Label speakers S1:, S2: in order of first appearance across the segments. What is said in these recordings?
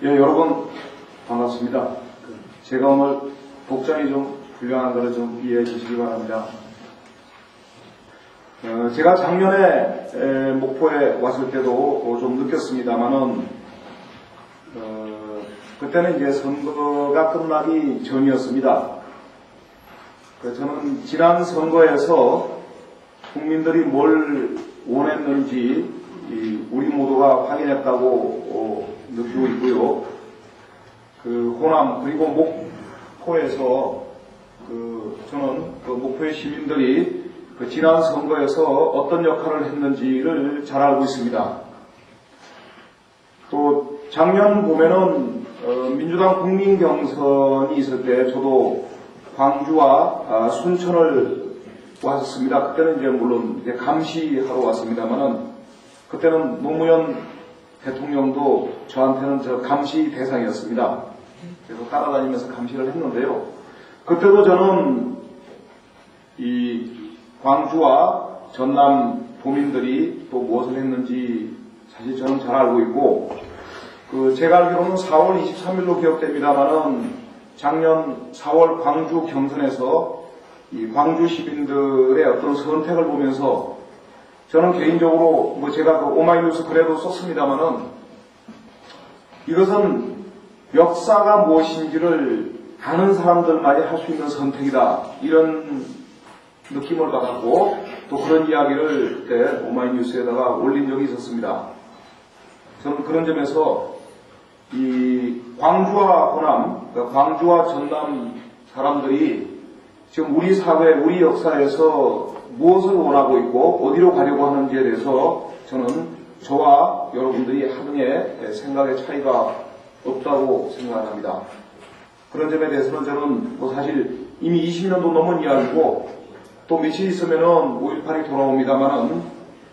S1: 예, 여러분 반갑습니다. 제가 오늘 복장이 좀 불량한 거를 좀 이해해 주시기 바랍니다. 제가 작년에 목포에 왔을 때도 좀 느꼈습니다만은 그때는 이제 선거가 끝나기 전이었습니다. 저는 지난 선거에서 국민들이 뭘 원했는지 우리 모두가 확인했다고 느끼고 있고요. 호남 그리고 목포에서 저는 목포의 시민들이 지난 선거에서 어떤 역할을 했는지를 잘 알고 있습니다. 또 작년 보면은 민주당 국민 경선이 있을 때 저도 광주와 순천을 왔었습니다. 그때는 이제 물론 이제 감시하러 왔습니다만은 그때는 노무현 대통령도 저한테는 저 감시 대상이었습니다. 그래서 따라다니면서 감시를 했는데요. 그때도 저는 이 광주와 전남 도민들이 또 무엇을 했는지 사실 저는 잘 알고 있고, 제가 알기로는 4월 23일로 기억됩니다만은 작년 4월 광주 경선에서 이 광주 시민들의 어떤 선택을 보면서 저는 개인적으로 제가 오마이뉴스 글에도 썼습니다만은 이것은 역사가 무엇인지를 아는 사람들만이 할 수 있는 선택이다, 이런 느낌을 받았고 또 그런 이야기를 그때 오마이뉴스에다가 올린 적이 있었습니다. 저는 그런 점에서 이 광주와 호남, 그러니까 광주와 전남 사람들이 지금 우리 사회, 우리 역사에서 무엇을 원하고 있고 어디로 가려고 하는지에 대해서 저는 저와 여러분들이 하등의 생각의 차이가 없다고 생각합니다. 그런 점에 대해서는 저는 사실 이미 20년도 넘은 이야기고 또 며칠 있으면은 5.18이 돌아옵니다만은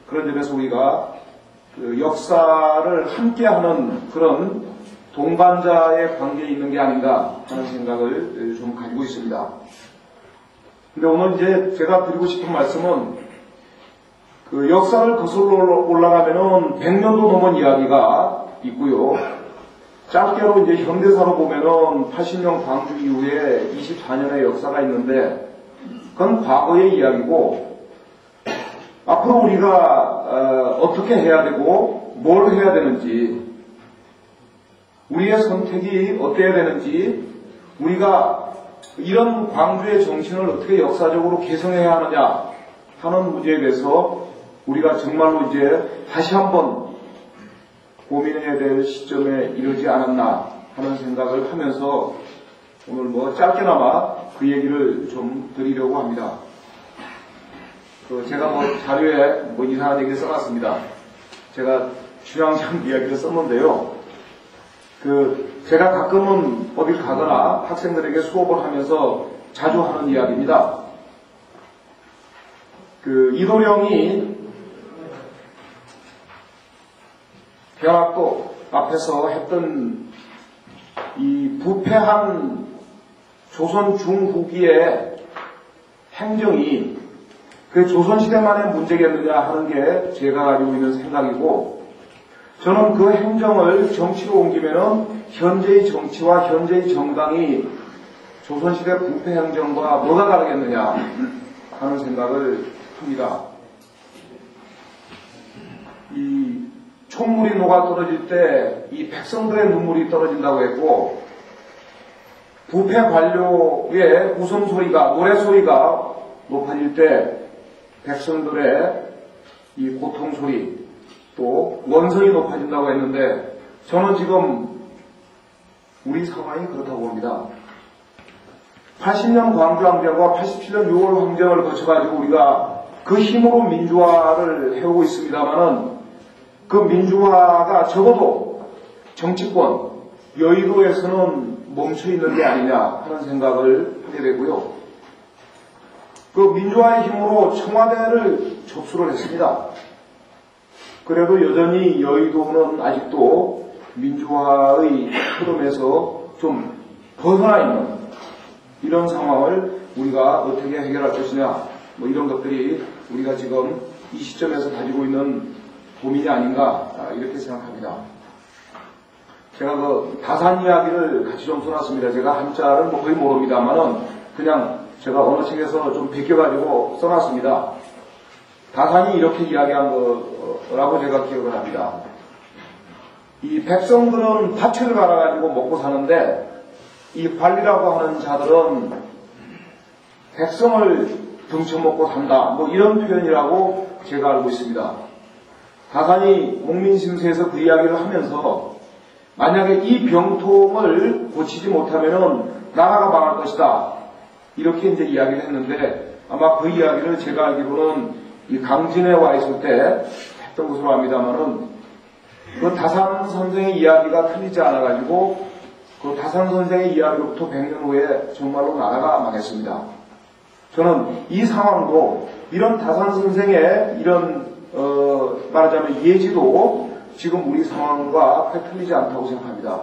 S1: 그런 점에서 우리가 역사를 함께하는 그런 동반자의 관계에 있는 게 아닌가 하는 생각을 좀 가지고 있습니다. 근데 오늘 이제 제가 드리고 싶은 말씀은 역사를 거슬러 올라가면은 100년도 넘은 이야기가 있고요. 짧게로 이제 현대사로 보면은 80년 광주 이후에 24년의 역사가 있는데 그건 과거의 이야기고 앞으로 우리가 어떻게 해야 되고 뭘 해야 되는지, 우리의 선택이 어때야 되는지, 우리가 이런 광주의 정신을 어떻게 역사적으로 개성해야 하느냐 하는 문제에 대해서 우리가 정말로 이제 다시 한번 고민해야 될 시점에 이르지 않았나 하는 생각을 하면서 오늘 짧게나마 그 얘기를 좀 드리려고 합니다. 제가 자료에 이상한 얘기를 써놨습니다. 제가 주양장 이야기를 썼는데요. 제가 가끔은 어딜 가거나 학생들에게 수업을 하면서 자주 하는 이야기입니다. 이도령이 대학도 앞에서 했던 이 부패한 조선 중후기의 행정이 조선시대만의 문제겠느냐 하는 게 제가 가지고 있는 생각이고, 저는 그 행정을 정치로 옮기면은 현재의 정치와 현재의 정당이 조선시대 부패 행정과 뭐가 다르겠느냐 하는 생각을 합니다. 이 촛물이 녹아 떨어질 때 이 백성들의 눈물이 떨어진다고 했고, 부패 관료의 웃음소리가, 노래소리가 높아질 때 백성들의 이 고통소리, 또 원성이 높아진다고 했는데, 저는 지금 우리 상황이 그렇다고 봅니다. 80년 광주항쟁과 87년 6월 항쟁을 거쳐가지고 우리가 그 힘으로 민주화를 해오고 있습니다만은 그 민주화가 적어도 정치권, 여의도에서는 멈춰있는 게 아니냐 하는 생각을 하게 되고요. 민주화의 힘으로 청와대를 접수를 했습니다. 그래도 여전히 여의도는 아직도 민주화의 흐름에서 좀 벗어나 있는 이런 상황을 우리가 어떻게 해결할 것이냐, 이런 것들이 우리가 지금 이 시점에서 가지고 있는 고민이 아닌가 이렇게 생각합니다. 제가 그 다산 이야기를 같이 좀 써놨습니다. 제가 한자를 뭐 거의 모릅니다만은 그냥 제가 어느 책에서 좀 베껴가지고 써놨습니다. 다산이 이렇게 이야기한 거라고 제가 기억을 합니다. 이 백성들은 밭을 갈아가지고 먹고 사는데 이 관리라고 하는 자들은 백성을 등쳐먹고 산다. 뭐 이런 표현이라고 제가 알고 있습니다. 다산이 목민심서에서 그 이야기를 하면서 만약에 이 병통을 고치지 못하면은 나라가 망할 것이다. 이렇게 이제 이야기를 했는데 아마 그 이야기를 제가 알기로는 이 강진에 와 있을 때 했던 것으로 압니다만은 그 다산 선생의 이야기가 틀리지 않아가지고 그 다산 선생의 이야기로부터 100년 후에 정말로 나라가 망했습니다. 저는 이 상황도 이런 다산 선생의 이런 말하자면 예지도 지금 우리 상황과 크게 틀리지 않다고 생각합니다.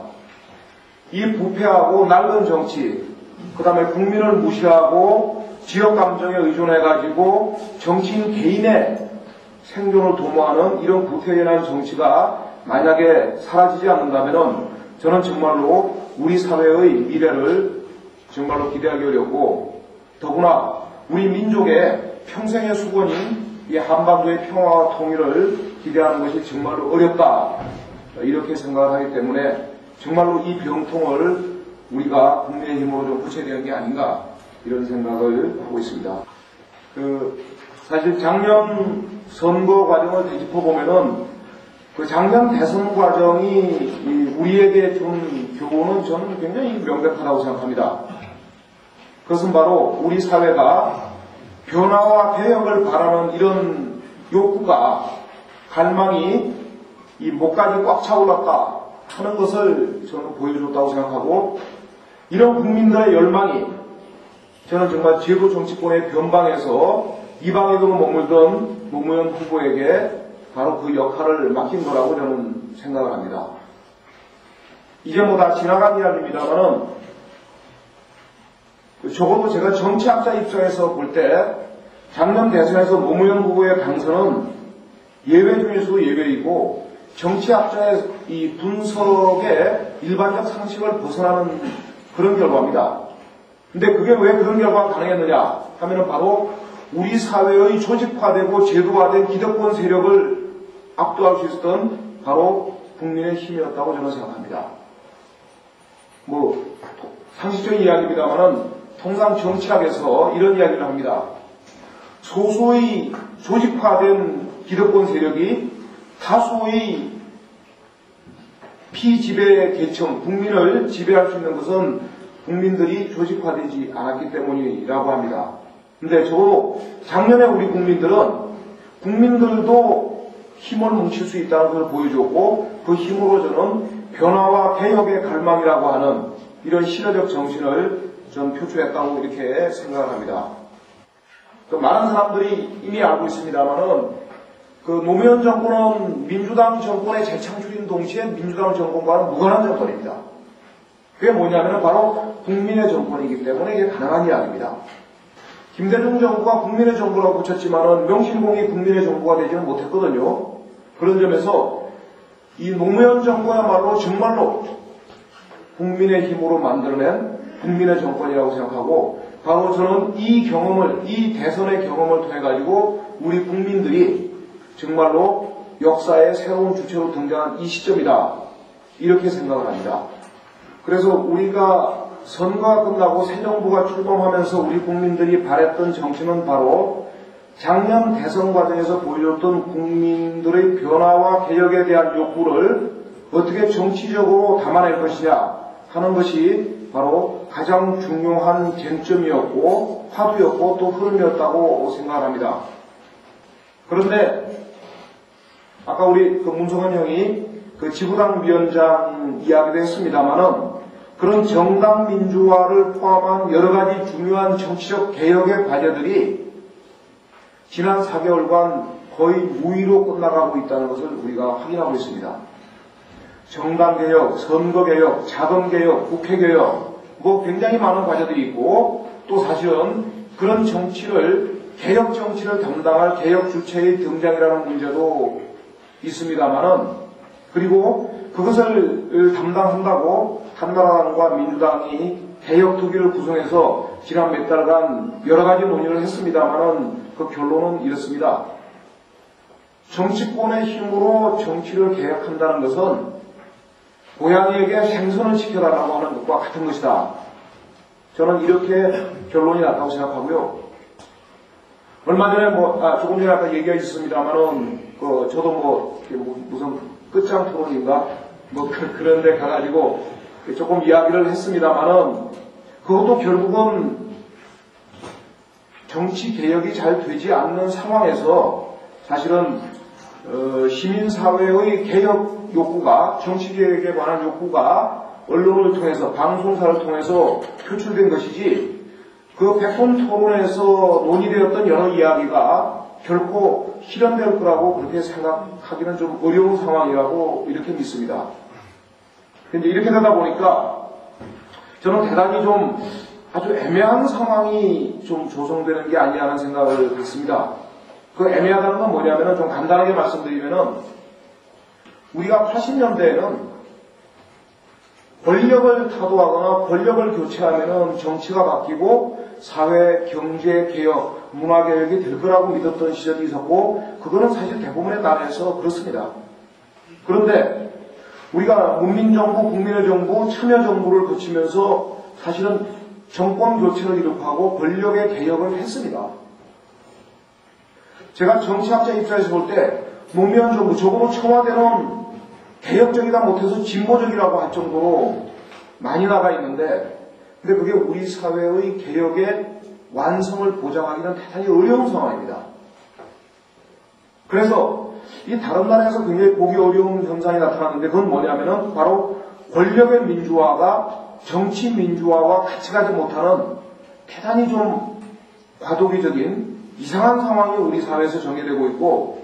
S1: 이 부패하고 낡은 정치, 그 다음에 국민을 무시하고 지역 감정에 의존해가지고 정치인 개인의 생존을 도모하는 이런 구태연한 정치가 만약에 사라지지 않는다면 저는 정말로 우리 사회의 미래를 정말로 기대하기 어렵고 더구나 우리 민족의 평생의 수건인 이 한반도의 평화와 통일을 기대하는 것이 정말로 어렵다. 이렇게 생각을 하기 때문에 정말로 이 병통을 우리가 국민의 힘으로 좀 고쳐야 되는 게 아닌가 이런 생각을 하고 있습니다. 사실 작년 선거 과정을 되짚어 보면은 그 작년 대선 과정이 우리에게 준 교훈은 저는 굉장히 명백하다고 생각합니다. 그것은 바로 우리 사회가 변화와 개혁을 바라는 이런 욕구가 갈망이 이 목까지 꽉 차올랐다 하는 것을 저는 보여줬다고 생각하고 이런 국민들의 열망이 저는 정말 제도 정치권의 변방에서 이방에도 머물던 노무현 후보에게 바로 그 역할을 맡긴 거라고 저는 생각을 합니다. 이제 뭐 다 지나간 이야기입니다만은 적어도 제가 정치학자 입장에서 볼 때 작년 대선에서 노무현 후보의 당선은 예외 중에서도 예외이고 정치학자의 이 분석의 일반적 상식을 벗어나는 그런 결과입니다. 근데 그게 왜 그런 결과가 가능했느냐 하면은 바로 우리 사회의 조직화되고 제도화된 기득권 세력을 압도할 수 있었던 바로 국민의 힘이었다고 저는 생각합니다. 뭐 상식적인 이야기입니다만은 통상 정치학에서 이런 이야기를 합니다. 소수의 조직화된 기득권 세력이 다수의 피지배 계층, 국민을 지배할 수 있는 것은 국민들이 조직화되지 않았기 때문이라고 합니다. 근데 적어도 작년에 우리 국민들도 힘을 뭉칠 수 있다는 것을 보여줬고 그 힘으로 저는 변화와 개혁의 갈망이라고 하는 이런 시대적 정신을 좀 표출했다고 이렇게 생각을 합니다. 많은 사람들이 이미 알고 있습니다만은 그 노무현 정권은 민주당 정권의 재창출인 동시에 민주당 정권과는 무관한 정권입니다. 그게 뭐냐면 바로 국민의 정권이기 때문에 이게 가능한 이야기입니다. 김대중 정부가 국민의 정부라고 붙였지만은 명실공히 국민의 정부가 되지는 못했거든요. 그런 점에서 이 노무현 정부야말로 정말로 국민의 힘으로 만들어낸 국민의 정권이라고 생각하고 바로 저는 이 대선의 경험을 통해 가지고 우리 국민들이 정말로 역사의 새로운 주체로 등장한 이 시점이다. 이렇게 생각을 합니다. 그래서 우리가 선거가 끝나고 새 정부가 출범하면서 우리 국민들이 바랬던 정치는 바로 작년 대선 과정에서 보여줬던 국민들의 변화와 개혁에 대한 욕구를 어떻게 정치적으로 담아낼 것이냐 하는 것이 바로 가장 중요한 쟁점이었고 화두였고 또 흐름이었다고 생각합니다. 그런데 아까 우리 문성원 형이 그 지구당 위원장 이야기도 했습니다만은 그런 정당 민주화를 포함한 여러 가지 중요한 정치적 개혁의 과제들이 지난 4개월간 거의 무의로 끝나가고 있다는 것을 우리가 확인하고 있습니다. 정당개혁, 선거개혁, 자금개혁, 국회개혁 뭐 굉장히 많은 과제들이 있고 또 사실은 그런 정치를 개혁 정치를 담당할 개혁 주체의 등장이라는 문제도 있습니다만은 그리고 그것을 담당한다고 한나라당과 민주당이 개혁특위를 구성해서 지난 몇 달간 여러 가지 논의를 했습니다만은 그 결론은 이렇습니다. 정치권의 힘으로 정치를 개혁한다는 것은 고양이에게 생선을 지켜달라고 하는 것과 같은 것이다. 저는 이렇게 결론이 났다고 생각하고요. 얼마 전에 조금 전에 아까 얘기가 있었습니다만은 저도 무슨 끝장 토론인가 그런 데 가가지고 조금 이야기를 했습니다만은 그것도 결국은 정치 개혁이 잘 되지 않는 상황에서 사실은 시민사회의 개혁 욕구가, 정치 개혁에 관한 욕구가 언론을 통해서, 방송사를 통해서 표출된 것이지, 그 백분 토론에서 논의되었던 여러 이야기가 결코 실현될 거라고 그렇게 생각하기는 좀 어려운 상황이라고 이렇게 믿습니다. 근데 이렇게 되다 보니까 저는 대단히 좀 아주 애매한 상황이 좀 조성되는 게 아니냐 하는 생각을 갖습니다. 그 애매하다는 건 뭐냐면은 좀 간단하게 말씀드리면은 우리가 80년대에는 권력을 타도하거나 권력을 교체하면은 정치가 바뀌고 사회, 경제 개혁, 문화 개혁이 될 거라고 믿었던 시절이 있었고 그거는 사실 대부분의 나라에서 그렇습니다. 그런데 우리가 문민정부, 국민의 정부, 참여정부를 거치면서 사실은 정권 교체를 이룩하고 권력의 개혁을 했습니다. 제가 정치학자 입장에서 볼 때 노무현 정부, 적어도 청와대는 개혁적이다 못해서 진보적이라고 할 정도로 많이 나가 있는데 근데 그게 우리 사회의 개혁의 완성을 보장하기는 대단히 어려운 상황입니다. 그래서 이 다른 나라에서 굉장히 보기 어려운 현상이 나타났는데 그건 뭐냐면은 바로 권력의 민주화가 정치 민주화와 같이 가지 못하는 대단히 좀 과도기적인 이상한 상황이 우리 사회에서 전개되고 있고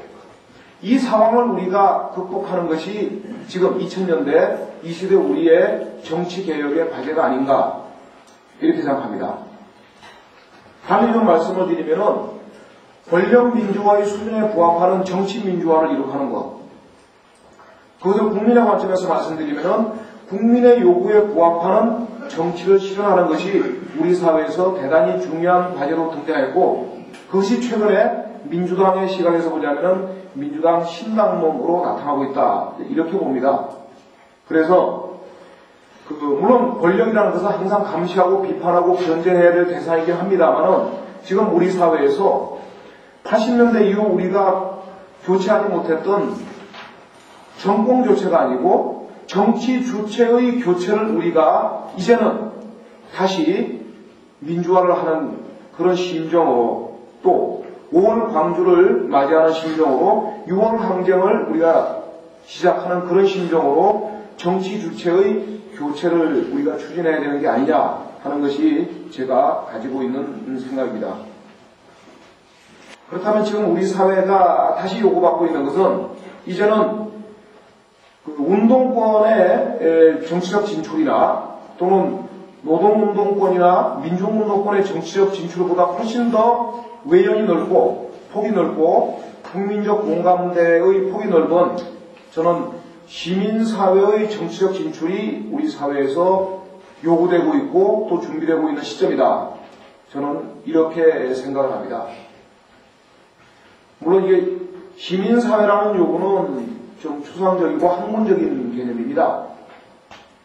S1: 이 상황을 우리가 극복하는 것이 지금 2000년대 이 시대 우리의 정치 개혁의 과제가 아닌가 이렇게 생각합니다. 달리 좀 말씀을 드리면은 권력 민주화의 수준에 부합하는 정치 민주화를 이룩하는 것. 그것을 국민의 관점에서 말씀드리면은 국민의 요구에 부합하는 정치를 실현하는 것이 우리 사회에서 대단히 중요한 과제로 등장했고 그것이 최근에 민주당의 시각에서 보자면은 민주당 신당론으로 나타나고 있다. 이렇게 봅니다. 그래서 물론 권력이라는 것은 항상 감시하고 비판하고 견제해야 될 대상이긴 합니다만은 지금 우리 사회에서 80년대 이후 우리가 교체하지 못했던 정권 교체가 아니고 정치 주체의 교체를 우리가 이제는 다시 민주화를 하는 그런 심정으로 또 5월 광주를 맞이하는 심정으로 6월 항쟁을 우리가 시작하는 그런 심정으로 정치 주체의 교체를 우리가 추진해야 되는 게 아니냐 하는 것이 제가 가지고 있는 생각입니다. 그렇다면 지금 우리 사회가 다시 요구받고 있는 것은 이제는 그 운동권의 정치적 진출이나 또는 노동운동권이나 민중운동권의 정치적 진출보다 훨씬 더 외연이 넓고 폭이 넓고 국민적 공감대의 폭이 넓은 저는 시민사회의 정치적 진출이 우리 사회에서 요구되고 있고 또 준비되고 있는 시점이다. 저는 이렇게 생각을 합니다. 물론 이게 시민사회라는 요구는 좀 추상적이고 학문적인 개념입니다.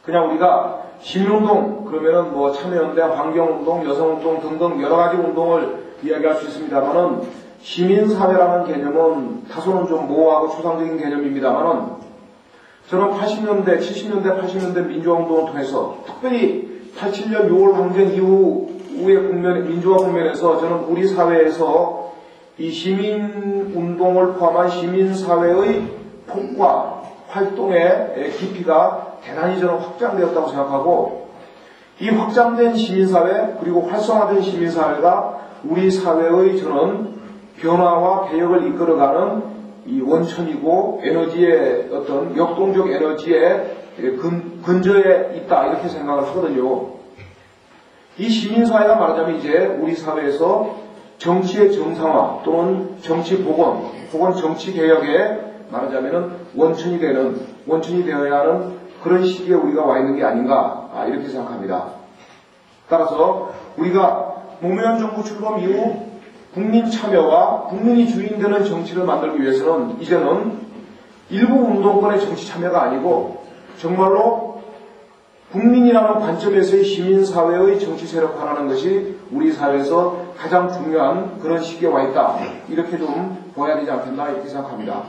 S1: 그냥 우리가 시민운동 그러면은 뭐 참여연대, 환경운동, 여성운동 등등 여러 가지 운동을 이야기할 수 있습니다만은 시민사회라는 개념은 다소는 좀 모호하고 추상적인 개념입니다만은 저는 80년대, 70년대, 80년대 민주화운동을 통해서 특별히 87년 6월 항쟁 이후의 국면, 민주화 국면에서 저는 우리 사회에서 이 시민운동을 포함한 시민사회의 폭과 활동의 깊이가 대단히 저는 확장되었다고 생각하고 이 확장된 시민사회 그리고 활성화된 시민사회가 우리 사회의 저는 변화와 개혁을 이끌어가는 이 원천이고 에너지의 어떤 역동적 에너지의 근저에 있다 이렇게 생각을 하거든요. 이 시민사회가 말하자면 이제 우리 사회에서 정치의 정상화 또는 정치 복원 혹은 정치 개혁의 말하자면은 원천이 되어야 하는 그런 시기에 우리가 와 있는 게 아닌가, 이렇게 생각합니다. 따라서 우리가 노무현 정부 출범 이후 국민 참여와 국민이 주인되는 정치를 만들기 위해서는 이제는 일부 운동권의 정치 참여가 아니고 정말로 국민이라는 관점에서의 시민사회의 정치 세력화라는 것이 우리 사회에서 가장 중요한 그런 시기에 와 있다. 이렇게 좀 보아야 되지 않겠나 이렇게 생각합니다.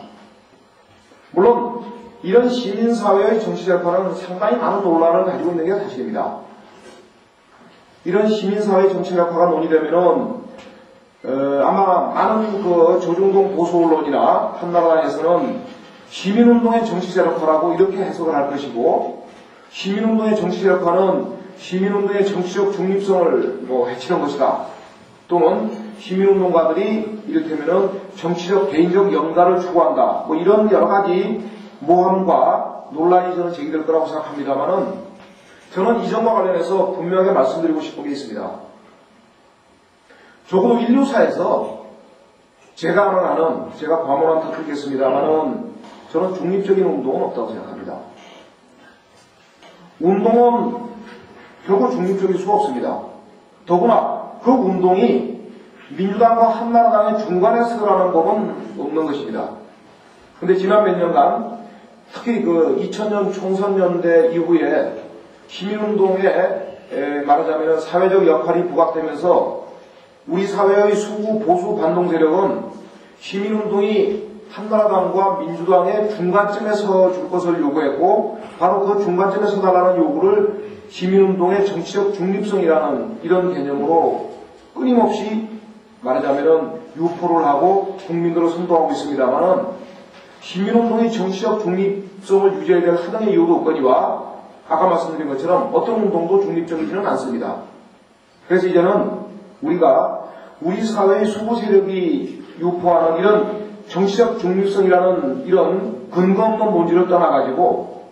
S1: 물론 이런 시민사회의 정치 세력화는 상당히 많은 논란을 가지고 있는 게 사실입니다. 이런 시민사회 정치 세력화가 논의되면은 아마 많은 그 조중동 보수 언론이나 한나라당에서는 시민운동의 정치 세력화라고 이렇게 해석을 할 것이고, 시민운동의 정치 세력화는 시민운동의 정치적 중립성을 해치는 것이다. 또는 시민운동가들이 이를테면은 정치적 개인적 영달을 추구한다. 이런 여러 가지 모함과 논란이 저는 제기될 거라고 생각합니다만은, 저는 이 점과 관련해서 분명하게 말씀드리고 싶은 게 있습니다. 적어도 인류사에서 제가 아는, 제가 과몰한 탓하겠습니다만은, 저는 중립적인 운동은 없다고 생각합니다. 운동은 결국 중립적일 수가 없습니다. 더구나 그 운동이 민주당과 한나라당의 중간에 서라는 법은 없는 것입니다. 그런데 지난 몇 년간 특히 그 2000년 총선연대 이후에 시민운동에 말하자면 사회적 역할이 부각되면서 우리 사회의 수구 보수 반동 세력은 시민운동이 한나라당과 민주당의 중간쯤에 서줄 것을 요구했고, 바로 그 중간쯤에 서달라는 요구를 시민운동의 정치적 중립성이라는 이런 개념으로 끊임없이 말하자면 유포를 하고 국민들을 선동하고 있습니다만은, 시민운동의 정치적 중립성을 유지해야 될 하등의 이유도 없거니와 아까 말씀드린 것처럼 어떤 운동도 중립적이지는 않습니다. 그래서 이제는 우리가 우리 사회의 수구 세력이 유포하는 이런 정치적 중립성이라는 이런 근거 없는 논지를 떠나가지고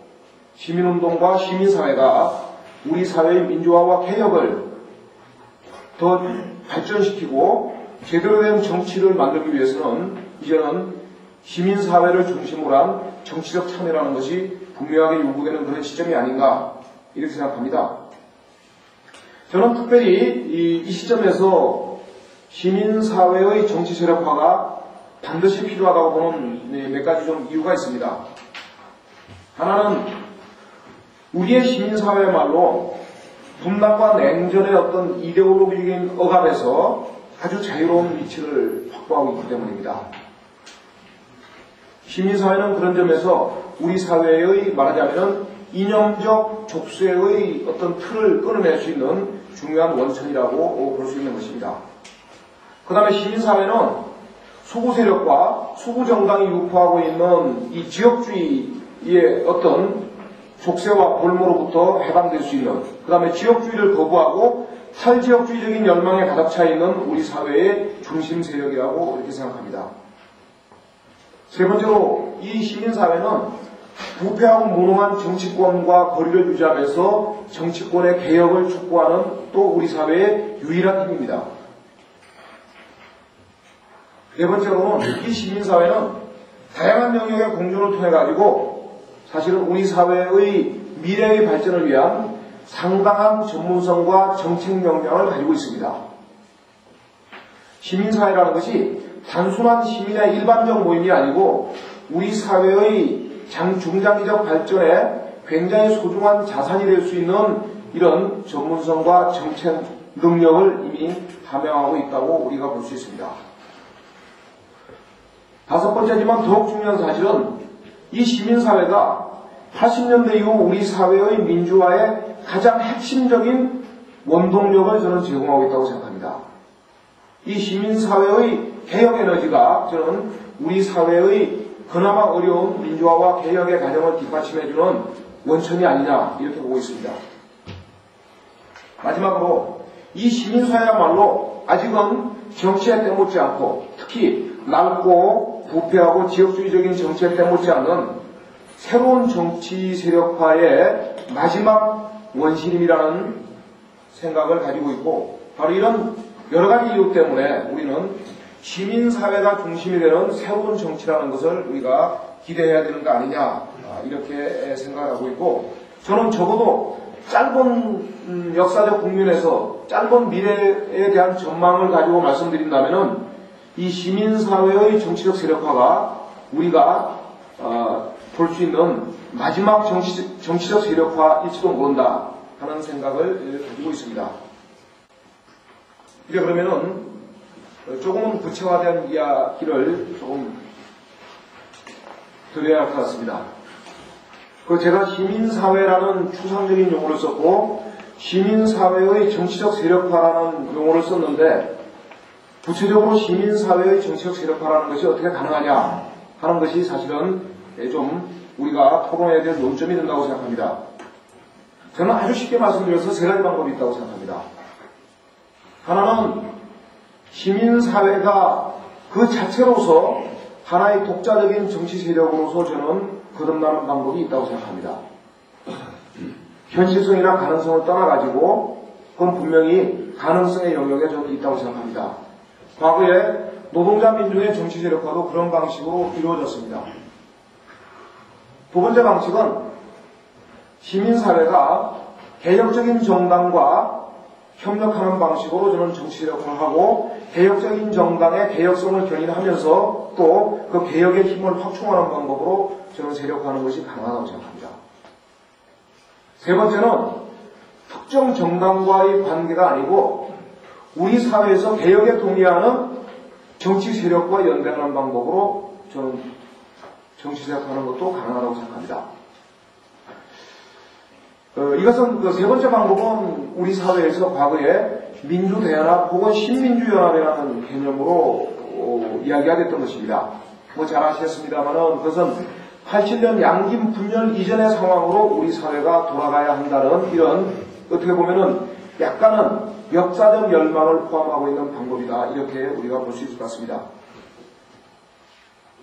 S1: 시민운동과 시민사회가 우리 사회의 민주화와 개혁을 더 발전시키고 제대로 된 정치를 만들기 위해서는 이제는 시민사회를 중심으로 한 정치적 참여라는 것이 분명하게 요구되는 그런 시점이 아닌가 이렇게 생각합니다. 저는 특별히 이 시점에서 시민사회의 정치 세력화가 반드시 필요하다고 보는 몇 가지 좀 이유가 있습니다. 하나는 우리의 시민사회말로 분단과 냉전의 어떤 이데올로기적인 억압에서 아주 자유로운 위치를 확보하고 있기 때문입니다. 시민사회는 그런 점에서 우리 사회의 말하자면 이념적 족쇄의 어떤 틀을 끊어낼 수 있는 중요한 원천이라고 볼 수 있는 것입니다. 그 다음에 시민사회는 수구 세력과 수구 정당이 유포하고 있는 이 지역주의의 어떤 족쇄와 볼모로부터 해방될 수 있는, 그 다음에 지역주의를 거부하고 탈지역주의적인 열망에 가득 차 있는 우리 사회의 중심 세력이라고 이렇게 생각합니다. 세 번째로 이 시민사회는 부패하고 무능한 정치권과 거리를 유지하면서 정치권의 개혁을 촉구하는 또 우리 사회의 유일한 힘입니다. 네 번째로는 이 시민사회는 다양한 영역의 공존을 통해 가지고 사실은 우리 사회의 미래의 발전을 위한 상당한 전문성과 정책 역량을 가지고 있습니다. 시민사회라는 것이 단순한 시민의 일반적 모임이 아니고 우리 사회의 중장기적 발전에 굉장히 소중한 자산이 될 수 있는 이런 전문성과 정책 능력을 이미 함양하고 있다고 우리가 볼 수 있습니다. 다섯 번째지만 더욱 중요한 사실은 이 시민사회가 80년대 이후 우리 사회의 민주화의 가장 핵심적인 원동력을 저는 제공하고 있다고 생각합니다. 이 시민사회의 개혁 에너지가 저는 우리 사회의 그나마 어려운 민주화와 개혁의 과정을 뒷받침해주는 원천이 아니냐 이렇게 보고 있습니다. 마지막으로 이 시민사회야말로 아직은 정치에 때묻지 않고 특히 넓고 부패하고 지역주의적인 정치에 때묻지 않는 새로운 정치 세력화의 마지막 원신임이라는 생각을 가지고 있고, 바로 이런 여러 가지 이유 때문에 우리는 시민사회가 중심이 되는 새로운 정치라는 것을 우리가 기대해야 되는 거 아니냐 이렇게 생각하고 있고, 저는 적어도 짧은 역사적 국면에서 짧은 미래에 대한 전망을 가지고 말씀드린다면은 이 시민사회의 정치적 세력화가 우리가 볼 수 있는 마지막 정치적 세력화일지도 모른다 하는 생각을 가지고 있습니다. 이제 그러면은 조금은 구체화된 이야기를 조금 드려야 할 것 같습니다. 제가 시민사회라는 추상적인 용어를 썼고 시민사회의 정치적 세력화라는 용어를 썼는데, 구체적으로 시민사회의 정치적 세력화라는 것이 어떻게 가능하냐 하는 것이 사실은 좀 우리가 토론해야 될 논점이 된다고 생각합니다. 저는 아주 쉽게 말씀드려서 세 가지 방법이 있다고 생각합니다. 하나는 시민사회가 그 자체로서 하나의 독자적인 정치 세력으로서 저는 거듭나는 방법이 있다고 생각합니다. 현실성이나 가능성을 떠나가지고 그건 분명히 가능성의 영역에 저는 있다고 생각합니다. 과거에 노동자 민중의 정치 세력화도 그런 방식으로 이루어졌습니다. 두 번째 방식은 시민사회가 개혁적인 정당과 협력하는 방식으로 저는 정치 세력화를 하고, 개혁적인 정당의 개혁성을 견인하면서 또 그 개혁의 힘을 확충하는 방법으로 저는 세력화하는 것이 가능하다고 생각합니다. 세 번째는 특정 정당과의 관계가 아니고 우리 사회에서 개혁에 동의하는 정치 세력과 연대하는 방법으로 저는 정치 세력화하는 것도 가능하다고 생각합니다. 이것은 그 세 번째 방법은 우리 사회에서 과거에 민주대연합 혹은 신민주연합이라는 개념으로 이야기가 됐던 것입니다. 잘 아시겠습니다만은 그것은 87년 양김 분열 이전의 상황으로 우리 사회가 돌아가야 한다는 이런 어떻게 보면은 약간은 역사적 열망을 포함하고 있는 방법이다, 이렇게 우리가 볼 수 있을 것 같습니다.